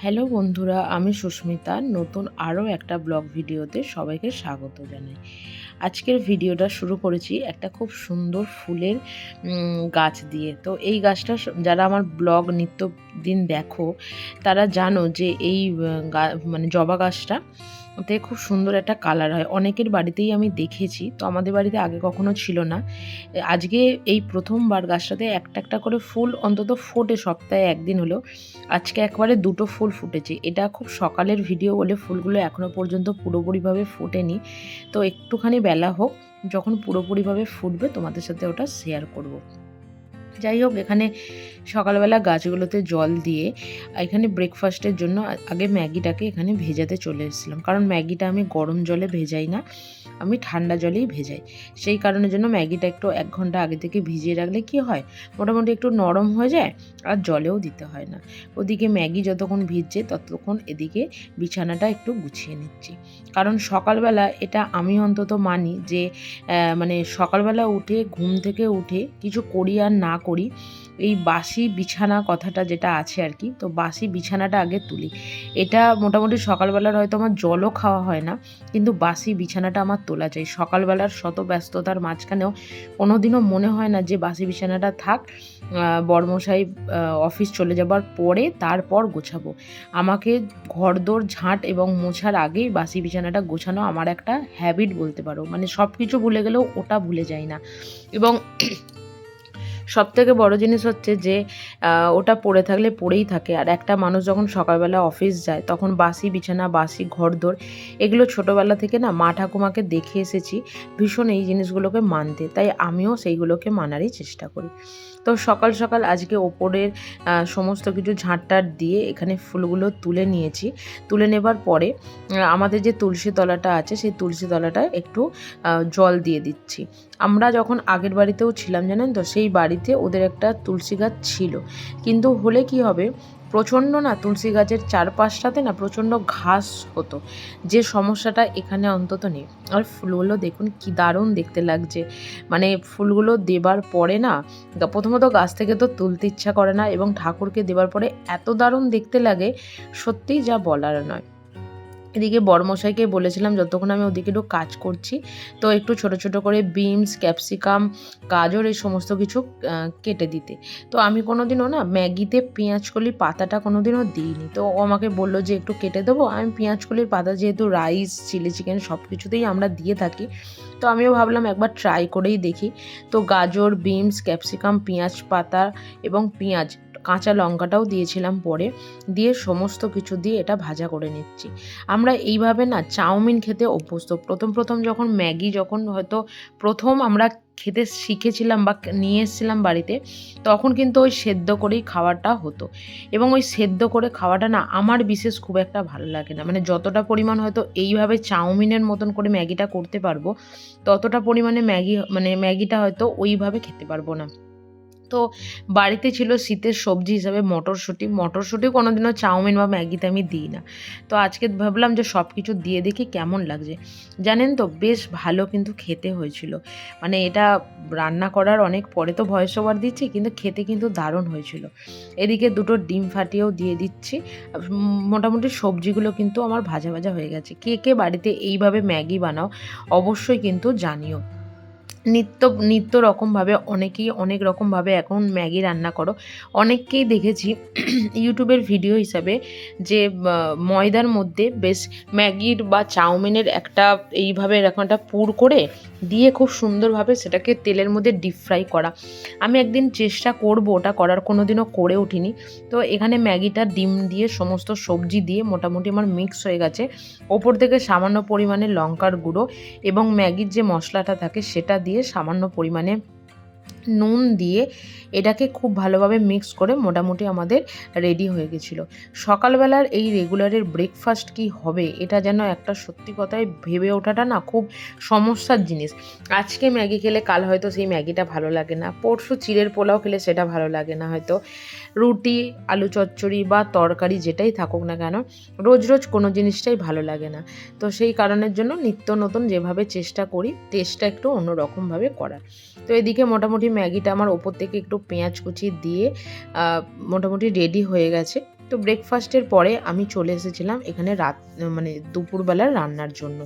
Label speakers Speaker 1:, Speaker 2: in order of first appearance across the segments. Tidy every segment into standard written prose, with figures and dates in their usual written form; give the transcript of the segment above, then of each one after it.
Speaker 1: Hello বন্ধুরা, আমি সুস্মিতা। নতুন আরও একটা ব্লগ ভিডিওতে সবাইকে স্বাগত জানাই। আজকের ভিডিওটা শুরু করেছি একটা খুব সুন্দর ফুলের গাছ দিয়ে। তো এই গাছটা যারা আমার ব্লগ নিত্যদিন দেখো তারা জানো যে এই মানে জবা গাছটা তে খুব সুন্দর একটা কালার হয়। অনেকের বাড়িতেই আমি দেখেছি, তো আমাদের বাড়িতে আগে কখনো ছিল না। আজকে এই প্রথমবার গাছটাতে একটা একটা করে ফুল অন্তত ফোটে, সপ্তাহে একদিন হলেও। আজকে একবারে দুটো ফুল ফুটেছে। এটা খুব সকালের ভিডিও বলে ফুলগুলো এখনও পর্যন্ত পুরোপুরিভাবে ফোটেনি। তো একটুখানি বেলা হোক, যখন পুরোপুরিভাবে ফুটবে তোমাদের সাথে ওটা শেয়ার করব। যাই হোক, এখানে সকালবেলা গাছগুলোতে জল দিয়ে এখানে ব্রেকফাস্টের জন্য আগে ম্যাগিটাকে এখানে ভেজাতে চলে এসেছিলাম, কারণ ম্যাগিটা আমি গরম জলে ভেজাই না, আমি ঠান্ডা জলেই ভেজাই। সেই কারণের জন্য ম্যাগিটা একটু 1 ঘন্টা আগে থেকে ভিজিয়ে রাখলে কি হয়, মোটামুটি একটু নরম হয়ে যায় আর জলেও দিতে হয় না। ওদিকে ম্যাগি যতক্ষণ ভিজছে ততক্ষণ এদিকে বিছানাটা একটু গুছিয়ে নিচ্ছি। কারণ সকালবেলা এটা আমি অন্তত মানি যে মানে সকালবেলা উঠে ঘুম থেকে উঠে কিছু করি আর না করি, এই বাসি বিছানা কথাটা যেটা আছে আর কি, তো বাসি বিছানাটা আগে তুলি। এটা মোটামুটি সকালবেলার হয়তো আমার জলও খাওয়া হয় না, কিন্তু বাসি বিছানাটা আমার তোলা চাই। সকালবেলার শত ব্যস্ততার মাঝখানেও কোনো দিনও মনে হয় না যে বাসি বিছানাটা থাক, বরমশাই অফিস চলে যাবার পরে তারপর গোছাবো। আমাকে ঘরদোর ঝাঁট এবং মোছার আগেই বাসি বিছানাটা গোছানো আমার একটা হ্যাবিট বলতে পারো। মানে সব কিছু ভুলে গেলেও ওটা ভুলে যাই না। এবং সবথেকে বড় জিনিস হচ্ছে যে ওটা পড়ে থাকলে পড়েই থাকে। আর একটা মানুষ যখন সকালবেলা অফিস যায় তখন বাসি বিছানা, বাসি ঘরদোর, এগুলো ছোটোবেলা থেকে না মা ঠাকুমাকে দেখে এসেছি ভীষণ এই জিনিসগুলোকে মানতে, তাই আমিও সেইগুলোকে মানারই চেষ্টা করি। তো সকাল সকাল আজকে ওপরের সমস্ত কিছু ঝাঁটটাট দিয়ে এখানে ফুলগুলো তুলে নিয়েছি। তুলে নেবার পরে আমাদের যে তুলসী তলাটা আছে সেই তুলসী তলাটায় একটু জল দিয়ে দিচ্ছি। আমরা যখন আগের বাড়িতেও ছিলাম জানেন তো, সেই বাড়িতে ওদের একটা তুলসী গাছ ছিল, কিন্তু হলে কি হবে, প্রচণ্ড না তুলসী গাছের চারপাশটাতে না প্রচণ্ড ঘাস হতো, যে সমস্যাটা এখানে অন্তত নেই। আর ফুলগুলো দেখুন কি দারুণ দেখতে লাগছে। মানে ফুলগুলো দেবার পরে না, প্রথমত গাছ থেকে তো তুলতে ইচ্ছা করে না, এবং ঠাকুরকে দেবার পরে এত দারুণ দেখতে লাগে, সত্যিই যা বলার নয়। এদিকে বড়মশাইকে বলেছিলাম যতক্ষণ আমি ওদিকে একটু কাজ করছি, তো একটু ছোট ছোট করে বিনস, ক্যাপসিকাম, গাজর এই সমস্ত কিছু কেটে দিতে। তো আমি কোনোদিনও না ম্যাগিতে পেঁয়াজকলির পাতাটা কোনোদিনও দিইনি, তো ও আমাকে বললো যে একটু কেটে দেবো। আমি পেঁয়াজকলির পাতা যেহেতু রাইস, চিলি চিকেন সব কিছুতেই আমরা দিয়ে থাকি, তো আমিও ভাবলাম একবার ট্রাই করেই দেখি। তো গাজর, বিনস, ক্যাপসিকাম, পেঁয়াজ পাতা এবং পেঁয়াজ, কাঁচা লঙ্কাটাও দিয়েছিলাম পরে, দিয়ে সমস্ত কিছু দিয়ে এটা ভাজা করে নিচ্ছি। আমরা এইভাবে না চাউমিন খেতে অভ্যস্ত। প্রথম যখন ম্যাগি যখন হয়তো প্রথম আমরা খেতে শিখেছিলাম বা নিয়ে এসেছিলাম বাড়িতে, তখন কিন্তু ওই সেদ্ধ করেই খাওয়াটা হতো, এবং ওই সেদ্ধ করে খাওয়াটা না আমার বিশেষ খুব একটা ভালো লাগে না। মানে যতটা পরিমাণ হয়তো এইভাবে চাউমিনের মতন করে ম্যাগিটা করতে পারবো, ততটা পরিমাণে ম্যাগিটা হয়তো ওইভাবে খেতে পারবো না। তো বাড়িতে ছিল শীতের সবজি হিসাবে মটরশুঁটি কোনোদিনও চাউমিন বা ম্যাগিতে আমি দিই না। তো আজকে ভাবলাম যে সব কিছু দিয়ে দেখি কেমন লাগছে। জানেন তো বেশ ভালো কিন্তু খেতে হয়েছিল। মানে এটা রান্না করার অনেক পরে তো ভয়েস ওভার দিচ্ছি, কিন্তু খেতে কিন্তু দারুণ হয়েছিল। এদিকে দুটো ডিম ফাটিয়েও দিয়ে দিচ্ছি। মোটামুটি সবজিগুলো কিন্তু আমার ভাজা ভাজা হয়ে গেছে। কে কে বাড়িতে এইভাবে ম্যাগি বানাও অবশ্যই কিন্তু জানিও। নিত্য রকমভাবে অনেকেই অনেক রকমভাবে এখন ম্যাগি রান্না করো। অনেককেই দেখেছি ইউটিউবের ভিডিও হিসাবে যে ময়দার মধ্যে বেশ ম্যাগির বা চাউমিনের একটা এইভাবে এরকম একটা পুর করে দিয়ে খুব সুন্দরভাবে সেটাকে তেলের মধ্যে ডিপ ফ্রাই করা। আমি একদিন চেষ্টা করব ওটা করার, কোনো দিনও করে উঠিনি। তো এখানে ম্যাগিটা ডিম দিয়ে সমস্ত সবজি দিয়ে মোটামুটি আমার মিক্স হয়ে গেছে। ওপর থেকে সামান্য পরিমাণে লঙ্কার গুঁড়ো এবং ম্যাগির যে মশলাটা থাকে সেটা দিয়ে সামান্য পরিমাণে নুন দিয়ে এটাকে খুব ভালোভাবে মিক্স করে মোটামুটি আমাদের রেডি হয়ে গেছিলো। সকালবেলার এই রেগুলারের ব্রেকফাস্ট কি হবে, এটা যেন একটা সত্যি কথায় ভেবে ওঠাটা না খুব সমস্যার জিনিস। আজকে ম্যাগি খেলে কাল হয়তো সেই ম্যাগিটা ভালো লাগে না, পরশু চিড়ের পোলাও খেলে সেটা ভালো লাগে না, হয়তো রুটি, আলু চচ্চড়ি বা তরকারি যেটাই থাকুক না কেন, রোজ রোজ কোনো জিনিসটাই ভালো লাগে না। তো সেই কারণের জন্য নিত্য নতুন যেভাবে চেষ্টা করি টেস্টটা একটু অন্যরকমভাবে করার। তো এদিকে মোটামুটি ম্যাগিটা আমার ওপর থেকে একটু পেঁয়াজ কুচি দিয়ে মোটামুটি রেডি হয়ে গেছে। তো ব্রেকফাস্টের পরে আমি চলে এসেছিলাম এখানে মানে দুপুরবেলার রান্নার জন্য।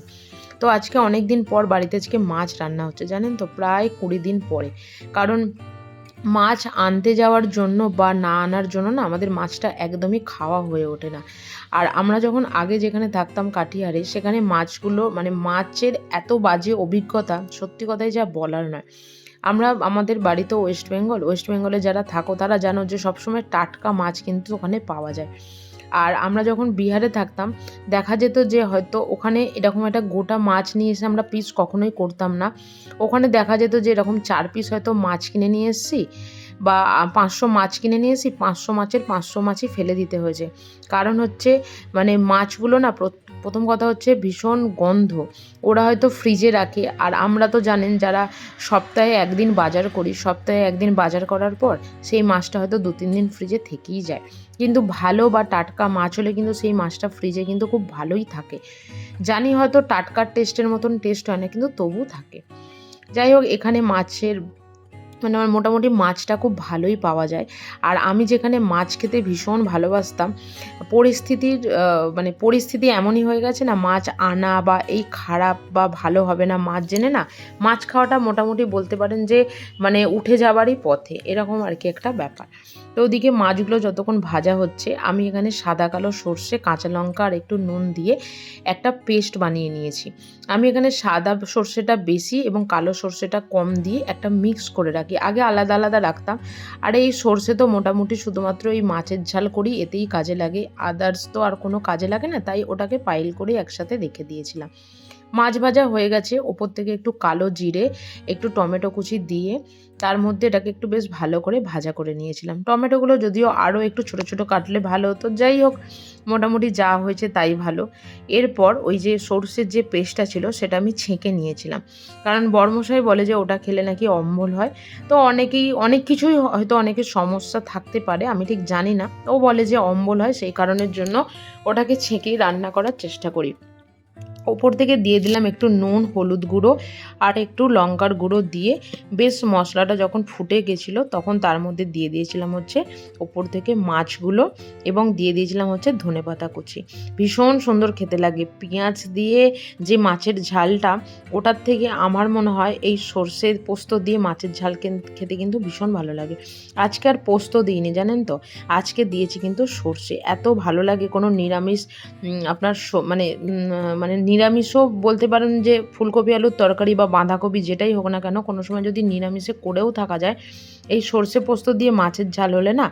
Speaker 1: তো আজকে অনেক দিন পর বাড়িতে আজকে মাছ রান্না হচ্ছে, জানেন তো, প্রায় 20 দিন পরে। কারণ মাছ আনতে যাওয়ার জন্য বা না আনার জন্য না আমাদের মাছটা একদমই খাওয়া হয়ে ওঠে না। আর আমরা যখন আগে যেখানে থাকতাম কাটিহারে, সেখানে মাছগুলো মানে মাছের এত বাজে অভিজ্ঞতা, সত্যি কথাই যা বলার নয়। আমাদের বাড়ি তো ওয়েস্ট বেঙ্গলে যারা থাকো তারা জানো যে সবসময় টাটকা মাছ কিন্তু ওখানে পাওয়া যায়। আর আমরা যখন বিহারে থাকতাম দেখা যেত যে হয়তো ওখানে এরকম একটা গোটা মাছ নিয়ে এসে আমরা পিস কখনোই করতাম না। ওখানে দেখা যেত যে এরকম 4 পিস হয়তো মাছ কিনে নিয়ে এসেছি বা 500 মাছ কিনে নিয়ে এসেছি, 500 মাছের 500 মাছই ফেলে দিতে হয়েছে। কারণ হচ্ছে মানে মাছগুলো না প্রথম কথা হচ্ছে ভীষণ গন্ধ। ওরা হয়তো ফ্রিজে রাখে, আর আমরা তো জানেন যারা সপ্তাহে 1 দিন বাজার করি, সপ্তাহে 1 দিন বাজার করার পর সেই মাছটা হয়তো 2-3 দিন ফ্রিজে থেকেই যায়। কিন্তু ভালো বা টাটকা মাছ হলে কিন্তু সেই মাছটা ফ্রিজে কিন্তু খুব ভালোই থাকে। জানি হয়তো টাটকার টেস্টের মতন টেস্ট হয় না, কিন্তু তবু থাকে। যাই হোক, এখানে মাছের মানে আমার মোটামুটি মাছটা খুব ভালোই পাওয়া যায়। আর আমি যেখানে মাছ খেতে ভীষণ ভালোবাসতাম, পরিস্থিতি এমনই হয়ে গেছে না, মাছ আনা বা এই খারাপ বা ভালো হবে না মাছ জেনে না মাছ খাওয়াটা মোটামুটি বলতে পারেন যে মানে উঠে যাওয়ারই পথে, এরকম আর কি একটা ব্যাপার। তো ওদিকে মাছগুলো যতক্ষণ ভাজা হচ্ছে আমি এখানে সাদা কালো সর্ষে, কাঁচা লঙ্কা আর একটু নুন দিয়ে একটা পেস্ট বানিয়ে নিয়েছি। আমি এখানে সাদা সর্ষেটা বেশি এবং কালো সর্ষেটা কম দিয়ে একটা মিক্স করে রাখি। আগে আলাদা আলাদা রাখতাম। আর এই সর্ষে তো মোটামুটি শুধুমাত্র এই মাছের ঝাল করি, এতেই কাজে লাগে, আদার্স তো আর কোনো কাজে লাগে না, তাই ওটাকে পাইল করে একসাথে রেখে দিয়েছিলাম। মাছ ভাজা হয়ে গেছে, ওপর থেকে একটু কালো জিরে, একটু টমেটো কুচি দিয়ে তার মধ্যে এটাকে একটু বেশ ভালো করে ভাজা করে নিয়েছিলাম। টমেটোগুলো যদিও আরও একটু ছোটো ছোটো কাটলে ভালো হতো, যাই হোক মোটামুটি যা হয়েছে তাই ভালো। এরপর ওই যে সর্ষের যে পেস্টটা ছিল সেটা আমি ছেঁকে নিয়েছিলাম, কারণ বড়মশাই বলে যে ওটা খেলে নাকি অম্বল হয়। তো অনেক কিছুই হয়তো অনেকের সমস্যা থাকতে পারে, আমি ঠিক জানি না, ও বলে যে অম্বল হয়, সেই কারণের জন্য ওটাকে ছেঁকেই রান্না করার চেষ্টা করি। ওপর থেকে দিয়ে দিলাম একটু নুন, হলুদ গুঁড়ো আর একটু লঙ্কার গুঁড়ো দিয়ে বেশ মশলাটা যখন ফুটে গেছিলো তখন তার মধ্যে দিয়ে দিয়েছিলাম হচ্ছে ওপর থেকে মাছগুলো এবং দিয়ে দিয়েছিলাম হচ্ছে ধনেপাতা কুচি। ভীষণ সুন্দর খেতে লাগে পেঁয়াজ দিয়ে যে মাছের ঝালটা, ওটার থেকে আমার মনে হয় এই সর্ষের পোস্ত দিয়ে মাছের ঝাল খেতে কিন্তু ভীষণ ভালো লাগে। আজকে আর পোস্ত দিইনি জানেন তো, আজকে দিয়েছি কিন্তু সর্ষে। এত ভালো লাগে কোনো নিরামিষ আপনার মানে নিরামিষও বলতে পারেন যে ফুলকপি আলুর তরকারি বা বাঁধাকপি যেটাই হোক না কেন, কোনো সময় যদি নিরামিষে করেও থাকা যায়, এই সর্ষে পোস্ত দিয়ে মাছের ঝাল হলে না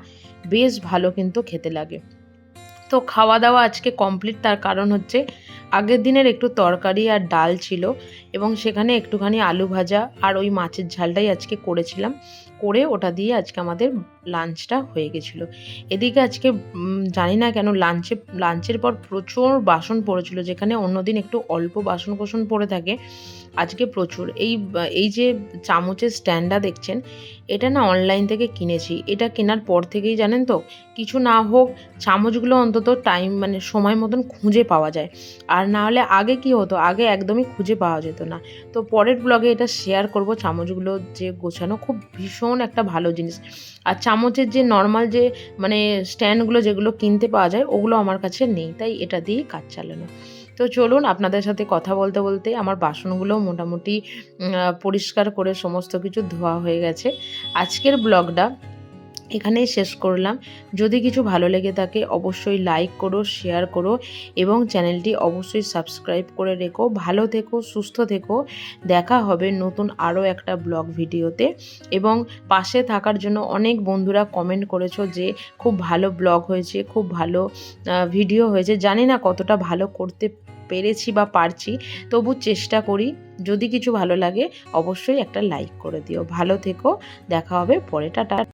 Speaker 1: বেশ ভালো কিন্তু খেতে লাগে। তো খাওয়া দাওয়া আজকে কমপ্লিট, তার কারণ হচ্ছে আগের দিনের একটু তরকারি আর ডাল ছিল এবং সেখানে একটুখানি আলু ভাজা আর ওই মাছের ঝালটাই আজকে করেছিলাম, করে ওটা দিয়ে আজকে আমাদের লাঞ্চটা হয়ে গেছিলো। এদিকে আজকে জানি না কেন লাঞ্চের পর প্রচুর বাসন পড়েছিল, যেখানে অন্যদিন একটু অল্প বাসন কোসন পড়ে থাকে, আজকে প্রচুর। এই যে চামচের স্ট্যান্ডটা দেখছেন, এটা না অনলাইন থেকে কিনেছি। এটা কেনার পর থেকেই জানেন তো, কিছু না হোক চামচগুলো অন্তত মানে সময় মতন খুঁজে পাওয়া যায়। আর না হলে আগে কি হতো, আগে একদমই খুঁজে পাওয়া যেত না। তো পরের ব্লগে এটা শেয়ার করব, চামচগুলো যে গোছানো খুব ভীষণ একটা ভালো জিনিস। আর চামচের যে নর্মাল যে মানে স্ট্যান্ডগুলো যেগুলো কিনতে পাওয়া যায়, ওগুলো আমার কাছে নেই, তাই এটা দিয়েই কাজ চালানো। তো চলুন, আপনাদের সাথে কথা বলতে বলতে আমার বাসনগুলোও মোটামুটি পরিষ্কার করে সমস্ত কিছু ধোয়া হয়ে গেছে। আজকের ব্লগটা এখানেই শেষ করলাম। যদি কিছু ভালো লেগে থাকে অবশ্যই লাইক করো, শেয়ার করো এবং চ্যানেলটি অবশ্যই সাবস্ক্রাইব করে রেখো। ভালো থেকো, সুস্থ থেকো। দেখা হবে নতুন আরও একটা ব্লগ ভিডিওতে। এবং পাশে থাকার জন্য অনেক বন্ধুরা কমেন্ট করেছো যে খুব ভালো ব্লগ হয়েছে, খুব ভালো ভিডিও হয়েছে। জানি না কতটা ভালো করতে পেরেছি বা পারছি, তবু চেষ্টা করি। যদি কিছু ভালো লাগে অবশ্যই একটা লাইক করে দিও। ভালো থেকো, দেখা হবে পরে, টাটা।